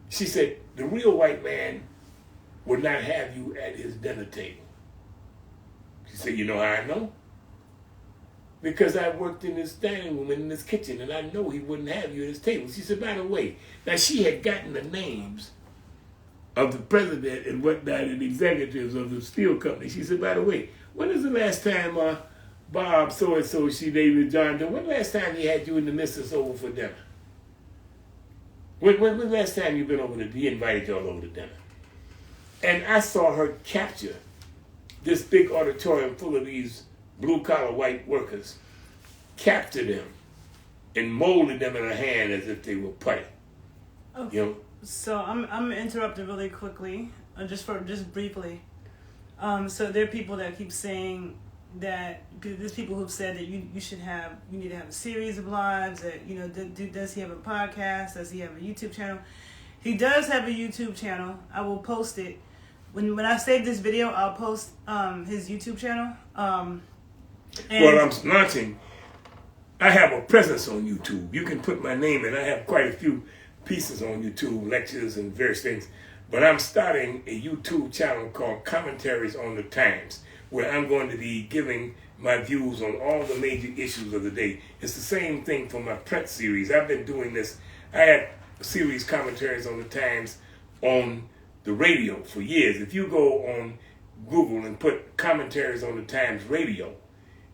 she said, the real white man would not have you at his dinner table. She said, you know how I know? Because I worked in his dining room and in his kitchen, and I know he wouldn't have you at his table. She said, by the way, now she had gotten the names of the president and whatnot and executives of the steel company. She said, by the way, when is the last time Bob so-and-so, she David John Doe, when the last time he had you and the missus over for dinner? When the last time you been over to, he invited y'all over to dinner? And I saw her capture this big auditorium full of these blue-collar white workers, capture them, and molded them in her hand as if they were putty.
Okay. So I'm interrupted really quickly, just briefly. So there are people that keep saying that there's people who've said that you need to have a series of lives. That does he have a podcast? Does he have a YouTube channel? He does have a YouTube channel. I will post it when I save this video. I'll post his YouTube channel.
Well, I'm launching. I have a presence on YouTube. You can put my name in. I have quite a few pieces on YouTube, lectures and various things. But I'm starting a YouTube channel called Commentaries on the Times, where I'm going to be giving my views on all the major issues of the day. It's the same thing for my print series. I've been doing this. I had a series, Commentaries on the Times, on the radio for years. If you go on Google and put Commentaries on the Times radio,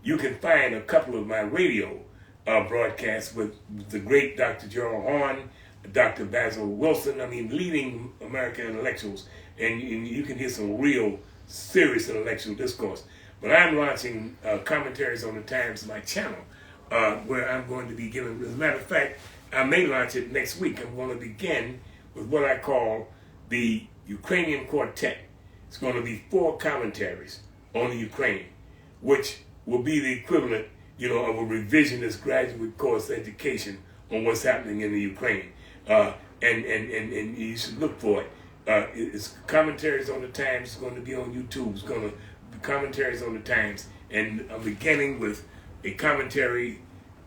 you can find a couple of my radio broadcasts with the great Dr. Gerald Horn, Dr. Basil Wilson, leading American intellectuals, and you can hear some real serious intellectual discourse. But I'm launching Commentaries on the Times, my channel, where I'm going to be giving, as a matter of fact, I may launch it next week. I'm going to begin with what I call the Ukrainian Quartet. It's going to be 4 commentaries on the Ukraine, which will be the equivalent, of a revisionist graduate course education on what's happening in the Ukraine. And you should look for it. It's Commentaries on the Times. It's going to be on YouTube. It's going to be Commentaries on the Times. And I'm beginning with a commentary.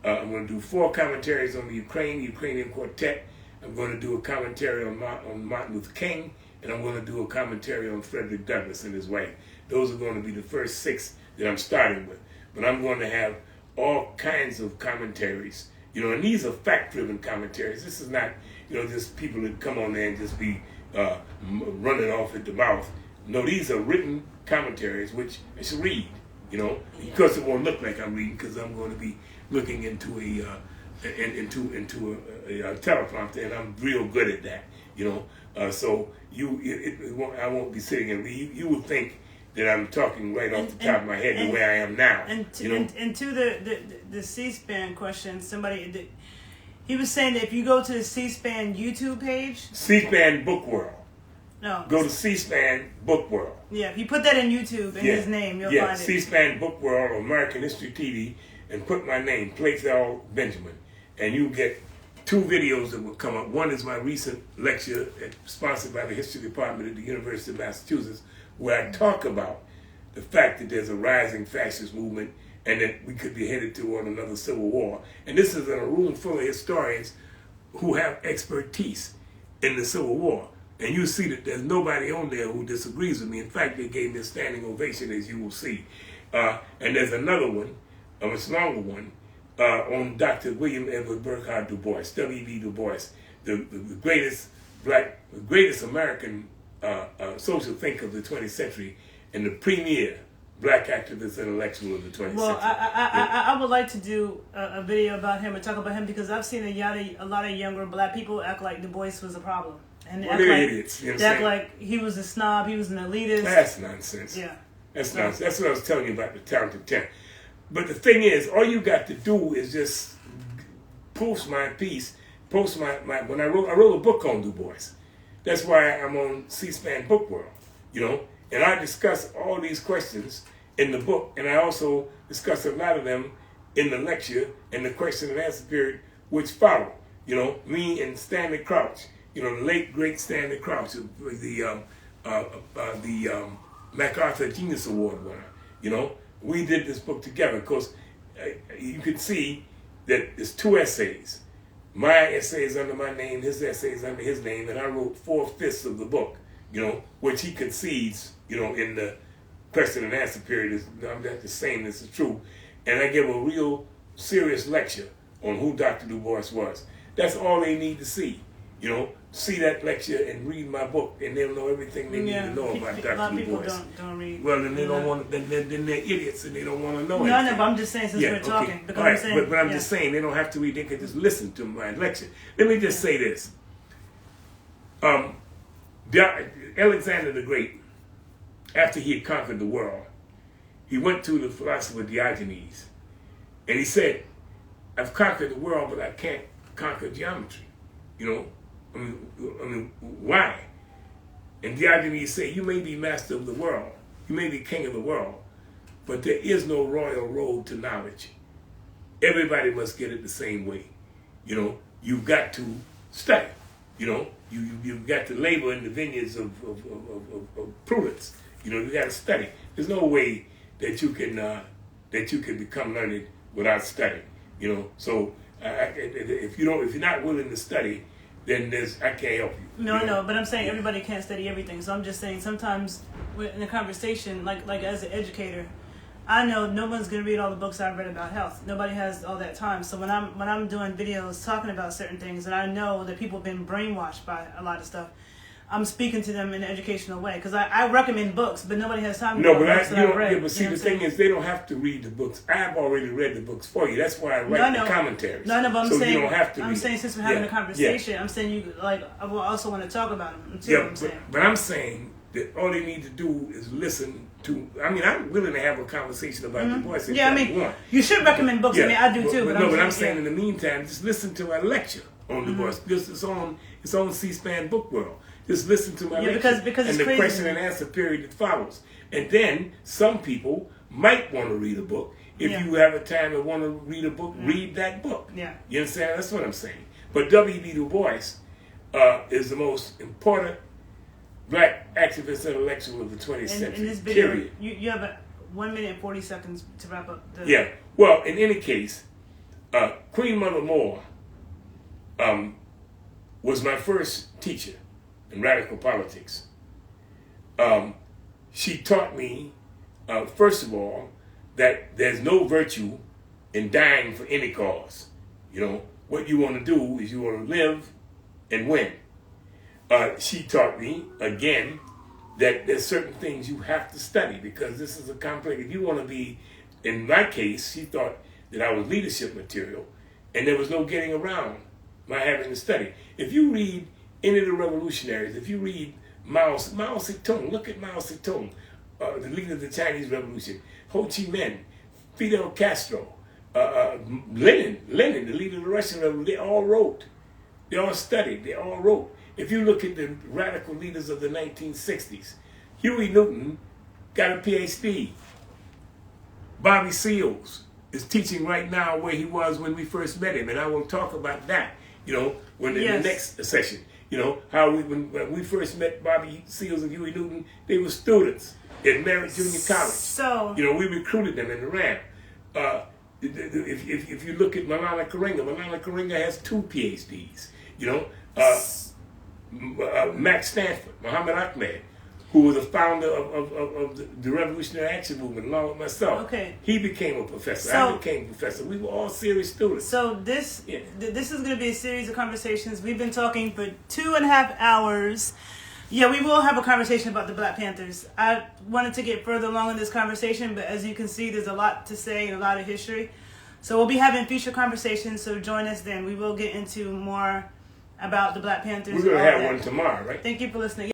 I'm going to do 4 commentaries on the Ukrainian Quartet. I'm going to do a commentary on Martin Luther King. And I'm going to do a commentary on Frederick Douglass and his wife. Those are going to be the first 6 that I'm starting with. But I'm going to have all kinds of commentaries. And these are fact-driven commentaries. This is not, just people that come on there and just be running off at the mouth. No, these are written commentaries, which I should read, because it won't look like I'm reading, because I'm going to be looking into a teleprompter, and I'm real good at that, So I won't be sitting and read. You will think that I'm talking right off the top of my head the way I am now.
And to the C-SPAN question, he was saying that if you go to the C-SPAN YouTube page,
C-SPAN Book World.
No.
Go to C-SPAN Book World.
Yeah, if you put that in YouTube and his name, you'll find it.
C-SPAN Book World or American History TV, and put my name, Plathel Benjamin, and you'll get 2 videos that will come up. One is my recent lecture sponsored by the History Department at the University of Massachusetts, where I talk about the fact that there's a rising fascist movement and that we could be headed toward another civil war. And this is in a room full of historians who have expertise in the Civil War. And you see that there's nobody on there who disagrees with me. In fact, they gave me a standing ovation, as you will see. And there's another one, a much longer one, on Dr. William Edward Burghardt Du Bois, W.B. Du Bois, the greatest American social thinker of the 20th century, and the premier black activist and intellectual of the 20th
Well,
century.
I would like to do a video about him and talk about him because I've seen a lot of younger black people act like Du Bois was a problem. And
Well, they're idiots. You know
they act like he was a snob, he was an elitist.
That's nonsense.
Yeah.
That's nonsense. That's what I was telling you about the talented 10. But the thing is, all you got to do is just post my piece, when I wrote a book on Du Bois. That's why I'm on C-SPAN Book World, you know, and I discuss all these questions in the book, and I also discuss a lot of them in the lecture and the question and answer period which follow. You know, me and Stanley Crouch, you know, the late great Stanley Crouch, the MacArthur Genius Award winner. You know, we did this book together because you could see that there's 2 essays. My essay is under my name, his essay is under his name, and I wrote 4/5 of the book, you know, which he concedes, you know, in the question and answer period. I'm not just saying this is true. And I give a real serious lecture on who Dr. Du Bois was. That's all they need to see, you know. See that lecture and read my book, and they'll know everything they need to know about Dr. Du Bois.
A lot of people don't read.
Well, then they don't want. Then they're idiots, and they don't want to know.
No, I know, but I'm just saying since we're talking. Because
right.
I'm saying,
but I'm just saying they don't have to read. They can just listen to my lecture. Let me just say this. Alexander the Great, after he had conquered the world, he went to the philosopher Diogenes, and he said, "I've conquered the world, but I can't conquer geometry." You know. I mean, why? And Diogenes said, "You may be master of the world, you may be king of the world, but there is no royal road to knowledge. Everybody must get it the same way. You know, you've got to study. You know, you've got to labor in the vineyards of prudence. You know, you got to study. There's no way that you can become learned without studying. You know, so if you're not willing to study, then I can't help you.
No, but I'm saying everybody can't study everything. So I'm just saying sometimes in a conversation, like as an educator, I know no one's gonna read all the books I've read about health. Nobody has all that time. So when I'm doing videos talking about certain things, and I know that people have been brainwashed by a lot of stuff, I'm speaking to them in an educational way because I recommend books, but nobody has time to read books that I've read.
But see, the thing is, they don't have to read the books. I've already read the books for you. That's why I write the commentaries.
No, but
you don't have to.
I'm saying since we're having a conversation, I'm saying you like. I will also want to talk about them too.
But I'm saying that all they need to do is listen to. I mean, I'm willing to have a conversation about Du Bois.
Yeah, I mean, you should recommend books. I mean, I do too. But
I'm saying in the meantime, just listen to my lecture on Du Bois. Because it's on C-SPAN Book World. Just listen to my lecture
because
and the question and answer period that follows. And then some people might want to read a book. If you have a time and want to read a book, read that book.
Yeah.
You understand? That's what I'm saying. But W.B. Du Bois is the most important black activist and intellectual of the 20th century.
In this video,
period.
You have 1 minute and 40 seconds to wrap up.
Yeah. Well, in any case, Queen Mother Moore was my first teacher in radical politics. She taught me, first of all, that there's no virtue in dying for any cause. You know, what you want to do is you want to live and win. She taught me, again, that there's certain things you have to study because this is a complex. If you want to be, in my case, she thought that I was leadership material and there was no getting around my having to study. If you read any of the revolutionaries, if you read Mao Zedong, look at Mao Zedong, the leader of the Chinese Revolution, Ho Chi Minh, Fidel Castro, Lenin, the leader of the Russian Revolution, they all wrote. They all studied, they all wrote. If you look at the radical leaders of the 1960s, Huey Newton got a PhD. Bobby Seals is teaching right now where he was when we first met him, and I will talk about that, you know, in the next session. You know, how when we first met Bobby Seals and Huey Newton, they were students at Merritt Junior College.
So,
you know, we recruited them in the ramp. If you look at Maulana Karenga has 2 PhDs. You know, Max Stanford, Muhammad Ahmed, who was the founder of the Revolutionary Action Movement, along with myself.
Okay.
He became a professor. I became a professor. We were all serious students.
So this is going to be a series of conversations. We've been talking for 2.5 hours. Yeah, we will have a conversation about the Black Panthers. I wanted to get further along in this conversation, but as you can see, there's a lot to say and a lot of history. So we'll be having future conversations, so join us then. We will get into more about the Black Panthers.
We're going to have one tomorrow, right?
Thank you for listening.